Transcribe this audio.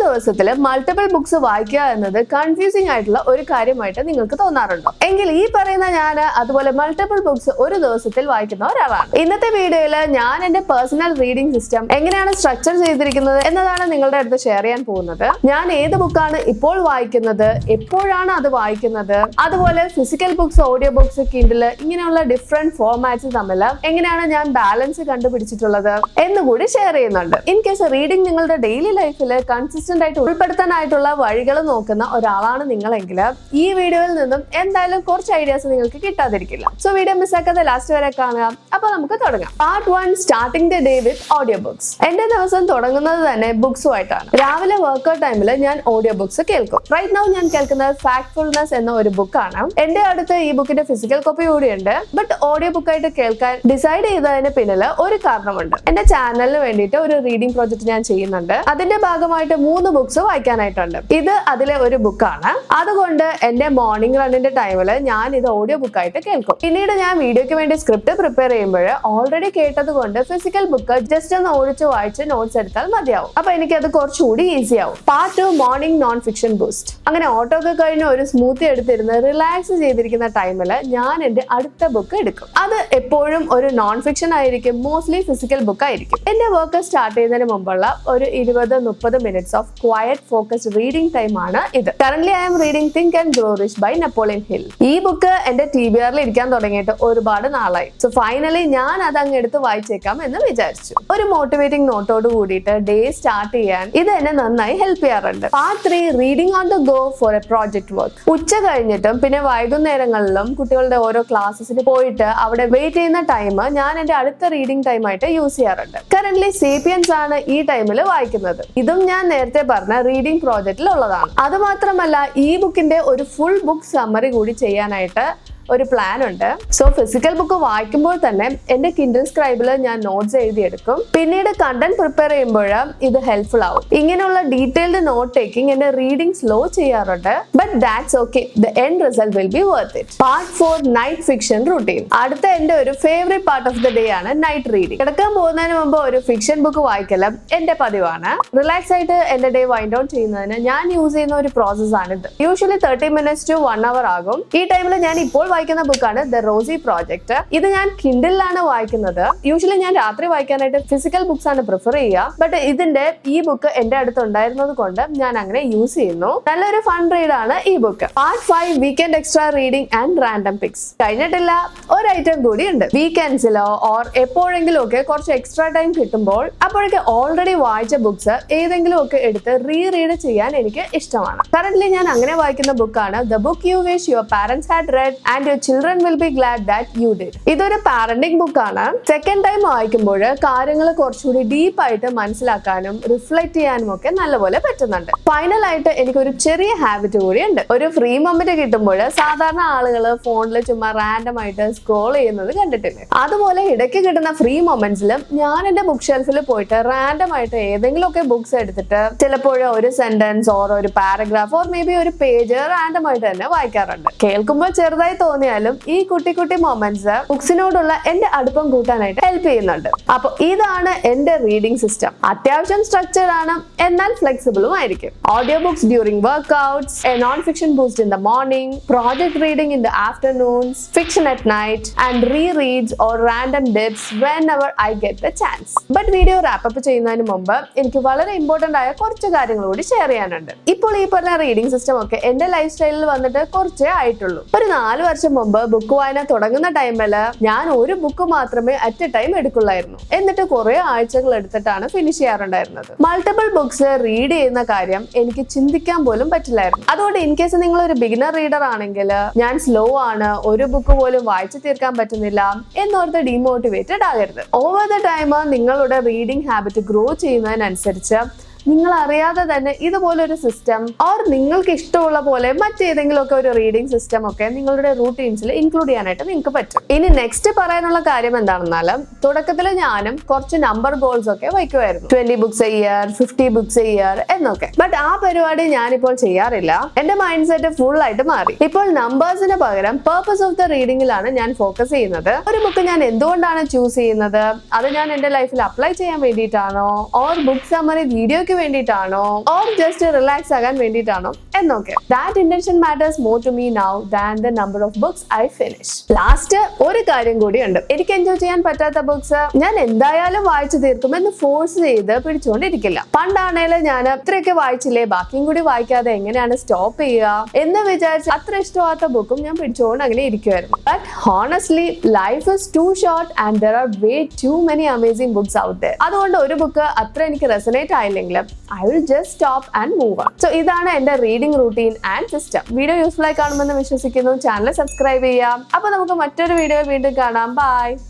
ദിവസത്തിൽ multiple books വായിക്കുക എന്നത് കൺഫ്യൂസിംഗ് ആയിട്ടുള്ള ഒരു കാര്യമായിട്ട് നിങ്ങൾക്ക് തോന്നാറുണ്ടോ? എങ്കിൽ ഈ പറയുന്ന ഞാൻ അതുപോലെ മൾട്ടിപ്പിൾ ബുക്സ് ഒരു ദിവസത്തിൽ വായിക്കുന്ന ഒരാളാണ്. ഇന്നത്തെ വീഡിയോയിൽ ഞാൻ എന്റെ പേഴ്സണൽ റീഡിംഗ് സിസ്റ്റം എങ്ങനെയാണ് സ്ട്രക്ചർ ചെയ്തിരിക്കുന്നത് എന്നതാണ് നിങ്ങളുടെ അടുത്ത് ഷെയർ ചെയ്യാൻ പോകുന്നത്. ഞാൻ ഏത് ബുക്കാണ് ഇപ്പോൾ വായിക്കുന്നത്, എപ്പോഴാണ് അത് വായിക്കുന്നത്, അതുപോലെ physical books, audio books, Kindle ഇങ്ങനെയുള്ള ഡിഫറെന്റ് ഫോർമാറ്റ്സ് തമ്മിൽ എങ്ങനെയാണ് ഞാൻ ബാലൻസ് കണ്ടുപിടിച്ചിട്ടുള്ളത് എന്നുകൂടി ഷെയർ ചെയ്യുന്നുണ്ട്. ഇൻ കേസ് റീഡിംഗ് നിങ്ങളുടെ ഡെയിലി ലൈഫിൽ കൺസിസ്റ്റന്റ് ആയിട്ട് ഉൾപ്പെടുത്താനായിട്ടുള്ള വഴികൾ നോക്കുന്ന ഒരാളാണ് നിങ്ങളെങ്കിൽ ഈ വീഡിയോയിൽ നിന്നും എന്തായാലും കുറച്ച് ഐഡിയാസ് നിങ്ങൾക്ക് കിട്ടാതിരിക്കില്ല. സോ വീഡിയോ മിസ്സാക്കാതെ ലാസ്റ്റ് വരെ കാണുക. അപ്പൊ നമുക്ക് തുടങ്ങാം. Part 1, starting the day with audio books. എന്റെ ദിവസം തുടങ്ങുന്നത് തന്നെ ബുക്സുമായിട്ടാണ്. രാവിലെ വർക്ക്ഔട്ട് ടൈമിൽ ഞാൻ ഓഡിയോ ബുക്സ് കേൾക്കും. റൈറ്റ് നൗ ഞാൻ കേൾക്കുന്നത് ഫാക്ട്ഫുൾനെസ് എന്ന ഒരു ബുക്കാണ്. എന്റെ അടുത്ത് ഈ ബുക്കിന്റെ ഫിസിക്കൽ കോപ്പി കൂടിയുണ്ട്. ബട്ട് ഓഡിയോ ബുക്കായിട്ട് കേൾക്കാൻ ഡിസൈഡ് ചെയ്തതിന് പിന്നിൽ ഒരു കാരണമുണ്ട്. എന്റെ ചാനലിന് വേണ്ടിയിട്ട് ഒരു റീഡിംഗ് പ്രോജക്ട് ഞാൻ ചെയ്യുന്നുണ്ട്. അതിന്റെ ഭാഗമായിട്ട് 3 ബുക്സ് വായിക്കാനായിട്ടുണ്ട്. ഇത് അതിലെ ഒരു ബുക്കാണ്. അതുകൊണ്ട് എന്റെ മോർണിംഗ് റണ്ണിന്റെ ടൈമിൽ ഞാൻ ഇത് ഓഡിയോ ബുക്കായിട്ട് കേൾക്കും. പിന്നീട് ഞാൻ വീഡിയോക്ക് വേണ്ടി സ്ക്രിപ്റ്റ് പ്രിപ്പയർ ചെയ്യുമ്പോൾ ഓൾറെഡി കേട്ടത് കൊണ്ട് ഫിസിക്കൽ ബുക്ക് ജസ്റ്റ് ഒന്ന് ഓടിച്ച് വായിച്ച് നോട്ട്സ് എടുത്താൽ മതിയാവും. അപ്പൊ എനിക്ക് അത് കുറച്ചുകൂടി ഈസി ആവും. Part 2, morning non fiction boost. അങ്ങനെ ഓട്ടോ ഒക്കെ കഴിഞ്ഞ് ഒരു സ്മൂത്തി എടുത്തിരുന്ന് റിലാക്സ് ചെയ്തിരിക്കുന്ന ടൈമിൽ ഞാൻ എന്റെ അടുത്ത ബുക്ക് എടുക്കും. അത് എപ്പോഴും ഒരു നോൺ ഫിക്ഷൻ ആയിരിക്കും, മോസ്റ്റ്ലി ഫിസിക്കൽ ബുക്ക് ആയിരിക്കും. എന്റെ വർക്ക് സ്റ്റാർട്ട് ചെയ്യുന്നതിന് മുമ്പുള്ള ഒരു 20-30 minutes of quiet focused reading time ആണ് ഇത്. Currently I am reading Think and Grow Rich by Napoleon Hill. ഈ ബുക്ക് എന്റെ TBRൽ ഇരിക്കാൻ തുടങ്ങിയിട്ട് ഒരുപാട് നാളായി. സോ ഫൈനലി ഞാൻ അത് അങ്ങ് എടുത്ത് വായിച്ചേക്കാം എന്ന് വിചാരിച്ചു. ഒരു മോട്ടിവേറ്റിംഗ് നോട്ടോട് കൂടിയിട്ട് ഡേ സ്റ്റാർട്ട് ചെയ്യാൻ ഇത് എന്നെ നന്നായി ഹെൽപ്പ് ചെയ്യാറുണ്ട്. Part 3, reading on the go for A project work. ഉച്ച കഴിഞ്ഞിട്ടും പിന്നെ വൈകുന്നേരങ്ങളിലും കുട്ടികളുടെ ഓരോ ക്ലാസ്സസിന് പോയിട്ട് അവിടെ വെയിറ്റ് ചെയ്യുന്ന ടൈം ഞാൻ എന്റെ അടുത്ത റീഡിംഗ് ടൈം ആയിട്ട് യൂസ് ചെയ്യാറുണ്ട്. കറന്റ്ലി സേപ്പിയൻസ് ആണ് ഈ ടൈമിൽ വായിക്കുന്നത്. ഇതും ഞാൻ നേരത്തെ പറഞ്ഞ റീഡിംഗ് പ്രോജക്റ്റിൽ ഉള്ളതാണ്. അത് മാത്രമല്ല ഈ ബുക്കിന്റെ ഒരു ഫുൾ ബുക്ക് സമ്മറി കൂടി ചെയ്യാനായിട്ട് ഒരു പ്ലാൻ ഉണ്ട്. സോ ഫിസിക്കൽ ബുക്ക് വായിക്കുമ്പോൾ തന്നെ എന്റെ കിൻഡിൽ സ്ക്രൈബിൽ ഞാൻ നോട്ട്സ് എഴുതിയെടുക്കും. പിന്നീട് കണ്ടന്റ് പ്രിപ്പയർ ചെയ്യുമ്പോൾ ഇത് ഹെൽപ്ഫുൾ ആവും. ഇങ്ങനെയുള്ള ഡീറ്റെയിൽഡ് നോട്ട് ടേക്കിംഗ് എന്റെ റീഡിംഗ് സ്ലോ ചെയ്യാറുണ്ട്. But that's okay, the end result will be worth it. Part 4, night fiction routine. അടുത്ത എന്റെ ഒരു favourite part of the day ആണ് നൈറ്റ് റീഡിംഗ്. കിടക്കാൻ പോകുന്നതിന് മുമ്പ് ഒരു ഫിക്ഷൻ ബുക്ക് വായിക്കലും എന്റെ പതിവാണ്. റിലാക്സ് ആയിട്ട് എന്റെ ഡേ വൈൻഡ് ഔട്ട് ചെയ്യുന്നതിന് ഞാൻ യൂസ് ചെയ്യുന്ന ഒരു പ്രോസസ് ആണിത്. യൂഷ്വലി 30 minutes to 1 hour ആകും. ഈ ടൈമിൽ ഞാൻ ഇപ്പോൾ വായിക്കുന്ന ബുക്കാണ് ദ റോസി പ്രോജക്ട്. ഇത് ഞാൻ കിൻഡിലാണ് വായിക്കുന്നത്. യൂഷ്വലി ഞാൻ രാത്രി വായിക്കാനായിട്ട് ഫിസിക്കൽ ബുക്സ് ആണ് പ്രിഫർ ചെയ്യുക. ബട്ട് ഇതിന്റെ ഈ ബുക്ക് എന്റെ അടുത്ത് ഉണ്ടായിരുന്നത് കൊണ്ട് ഞാൻ അങ്ങനെ യൂസ് ചെയ്യുന്നു. നല്ലൊരു ഫൺ റീഡ് ആണ് ഈ book. Part 5, weekend extra reading and random picks. കഴിഞ്ഞിട്ടില്ല, ഒരു ഐറ്റം കൂടി ഉണ്ട്. വീക്കെൻഡ്സിലോ ഓർ എപ്പോഴെങ്കിലും ഒക്കെ കുറച്ച് എക്സ്ട്രാ ടൈം കിട്ടുമ്പോൾ അപ്പോഴൊക്കെ ഓൾറെഡി വായിച്ച ബുക്സ് ഏതെങ്കിലും ഒക്കെ എടുത്ത് റീഡ് ചെയ്യാൻ എനിക്ക് ഇഷ്ടമാണ്. കറന്റ്ലി ഞാൻ അങ്ങനെ വായിക്കുന്ന ബുക്കാണ് the book you wish your parents had red and your children will be GLAAD that you did. ഇതൊരു പാരന്റിംഗ് ബുക്കാണ്. സെക്കൻഡ് ടൈം വായിക്കുമ്പോൾ കാര്യങ്ങൾ കുറച്ചുകൂടി ഡീപ്പ് ആയിട്ട് മനസ്സിലാക്കാനും റിഫ്ലക്ട് ചെയ്യാനും ഒക്കെ നല്ലപോലെ പറ്റുന്നുണ്ട്. ഫൈനൽ ആയിട്ട് എനിക്കൊരു ചെറിയ ഹാബിറ്റ് കൂടി ഉണ്ട്. ഒരു ഫ്രീ മൊമെന്റ് കിട്ടുമ്പോൾ സാധാരണ ആളുകൾ ഫോണിൽ ചുമ്മാ റാൻഡം ആയിട്ട് സ്ക്രോൾ ചെയ്യുന്നത് കണ്ടിട്ടില്ലേ? അതുപോലെ ഇടയ്ക്ക് കിട്ടുന്ന ഫ്രീ മൊമെന്റ്സിലും ഞാൻ എന്റെ ബുക്ക് ഷെൽഫിൽ പോയിട്ട് റാൻഡം ആയിട്ട് ഏതെങ്കിലും ഒക്കെ ബുക്സ് എടുത്തിട്ട് ചിലപ്പോഴും ഒരു സെന്റൻസ് ഓർ ഒരു പാരഗ്രാഫ് ഓർ മേ ബി ഒരു പേജ് റാൻഡം ആയിട്ട് തന്നെ വായിക്കാറുണ്ട്. കേൾക്കുമ്പോൾ ചെറുതായി തോന്നിയാലും ഈ കുട്ടി കുട്ടി മൊമെന്റ്സ് ബുക്സിനോടുള്ള എന്റെ അടുപ്പം കൂട്ടാനായിട്ട് ഹെൽപ്പ് ചെയ്യുന്നുണ്ട്. അപ്പൊ ഇതാണ് എന്റെ റീഡിംഗ് സിസ്റ്റം. അത്യാവശ്യം സ്ട്രക്ചർഡ് ആണ്, എന്നാൽ ഫ്ലെക്സിബിളും ആയിരിക്കും. Audio books during workouts, a non fiction boost in the morning, project reading in the afternoons, fiction at night and reads or random dips whenever I get the chance. But video wrap ചെയ്യുന്നതിന് മുമ്പ് എനിക്ക് വളരെ important ആയ കുറച്ച് കാര്യങ്ങൾ കൂടി share ചെയ്യാനുണ്ട്. ഇപ്പോൾ ഈ പറഞ്ഞ റീഡിംഗ് സിസ്റ്റം ഒക്കെ എന്റെ ലൈഫ് സ്റ്റൈലിൽ വന്നിട്ട് കുറച്ചേ ആയിട്ടുള്ളൂ. ഒരു 4 വർഷം മുമ്പ് ബുക്ക് വായന തുടങ്ങുന്ന ടൈമിൽ ഞാൻ ഒരു ബുക്ക് മാത്രമേ അറ്റ് എ ടൈം എടുക്കുള്ളായിരുന്നു. എന്നിട്ട് കുറെ ആഴ്ചകൾ എടുത്തിട്ടാണ് ഫിനിഷ് ചെയ്യാറുണ്ടായിരുന്നത്. മൾട്ടിപ്പിൾ ബുക്സ് റീഡ് ചെയ്യുന്ന കാര്യം എനിക്ക് ചിന്തിക്കാൻ പോലും പറ്റില്ലായിരുന്നു. അതുകൊണ്ട് ഇൻ കേസ് നിങ്ങൾ ഒരു ബിഗിനർ റീഡർ ആണെങ്കിൽ ഞാൻ സ്ലോ ആണ്, ഒരു ബുക്ക് പോലും വായിച്ചു തീർക്കാൻ പറ്റുന്നില്ല എന്നോർത്ത് ഡിമോട്ടിവേറ്റഡ് ആകരുത്. ഓവർ ദ ടൈം നിങ്ങളുടെ റീഡിംഗ് ഹാബിറ്റ് ഗ്രോ ചെയ്യുന്നതിനനുസരിച്ച് നിങ്ങൾ അറിയാതെ തന്നെ ഇതുപോലൊരു സിസ്റ്റം ഓർ നിങ്ങൾക്ക് ഇഷ്ടമുള്ള പോലെ മറ്റേതെങ്കിലും ഒക്കെ ഒരു റീഡിംഗ് സിസ്റ്റം ഒക്കെ നിങ്ങളുടെ റൂട്ടീൻസിൽ ഇൻക്ലൂഡ് ചെയ്യാനായിട്ട് നിങ്ങൾക്ക് പറ്റും. ഇനി നെക്സ്റ്റ് പറയാനുള്ള കാര്യം എന്താണെന്നാൽ തുടക്കത്തിൽ ഞാനും കുറച്ച് നമ്പർ ഗോൾസ് ഒക്കെ വയ്ക്കുമായിരുന്നു. 20 books A year, 50 books A year എന്നൊക്കെ. ബട്ട് ആ പരിപാടി ഞാനിപ്പോൾ ചെയ്യാറില്ല. എന്റെ മൈൻഡ് സെറ്റ് ഫുൾ ആയിട്ട് മാറി. ഇപ്പോൾ നമ്പേഴ്സിന് പകരം പർപ്പസ് ഓഫ് ദ റീഡിംഗിലാണ് ഞാൻ ഫോക്കസ് ചെയ്യുന്നത്. ഒരു ബുക്ക് ഞാൻ എന്തുകൊണ്ടാണ് ചൂസ് ചെയ്യുന്നത്? അത് ഞാൻ എന്റെ ലൈഫിൽ അപ്ലൈ ചെയ്യാൻ വേണ്ടിയിട്ടാണോ ഓർ ബുക്ക് സമ്മറി വീഡിയോ സ്റ്റോറിക്ക് വേണ്ടിയിട്ടാണോ ഓർ ജസ്റ്റ് റിലാക്സ് ആകാൻ വേണ്ടിയിട്ടാണോ എന്നൊക്കെ. That intention matters more to me now than the number of books I finish. Last ഒരു കാര്യം കൂടിയുണ്ട്. എനിക്ക് എൻജോയ് ചെയ്യാൻ പറ്റാത്ത ബുക്സ് ഞാൻ എന്തായാലും വായിച്ചു തീർക്കും എന്ന് ഫോഴ്സ് ചെയ്ത് പിടിച്ചുകൊണ്ടിരിക്കില്ല. പണ്ടാണേലും ഞാൻ ഇത്രയൊക്കെ വായിച്ചില്ലേ, ബാക്കിയും കൂടി വായിക്കാതെ എങ്ങനെയാണ് സ്റ്റോപ്പ് ചെയ്യുക എന്ന് വിചാരിച്ച് അത്ര ഇഷ്ടമാത്ത ബുക്കും ഞാൻ പിടിച്ചുകൊണ്ട് അങ്ങനെ ഇരിക്കുമായിരുന്നു. But honestly life is too short and there are way too many amazing books out there. അതുകൊണ്ട് ഒരു ബുക്ക് അത്ര എനിക്ക് റെസനേറ്റ് ആയില്ലെങ്കിൽ I will just stop and move on. So ഇതാണ് എന്റെ reading routine and system. Video useful ആയി കാണുമെന്ന് വിശ്വസിക്കുന്നു. ചാനൽ സബ്സ്ക്രൈബ് ചെയ്യാം. അപ്പൊ നമുക്ക് മറ്റൊരു വീഡിയോ വീണ്ടും കാണാം. ബൈ.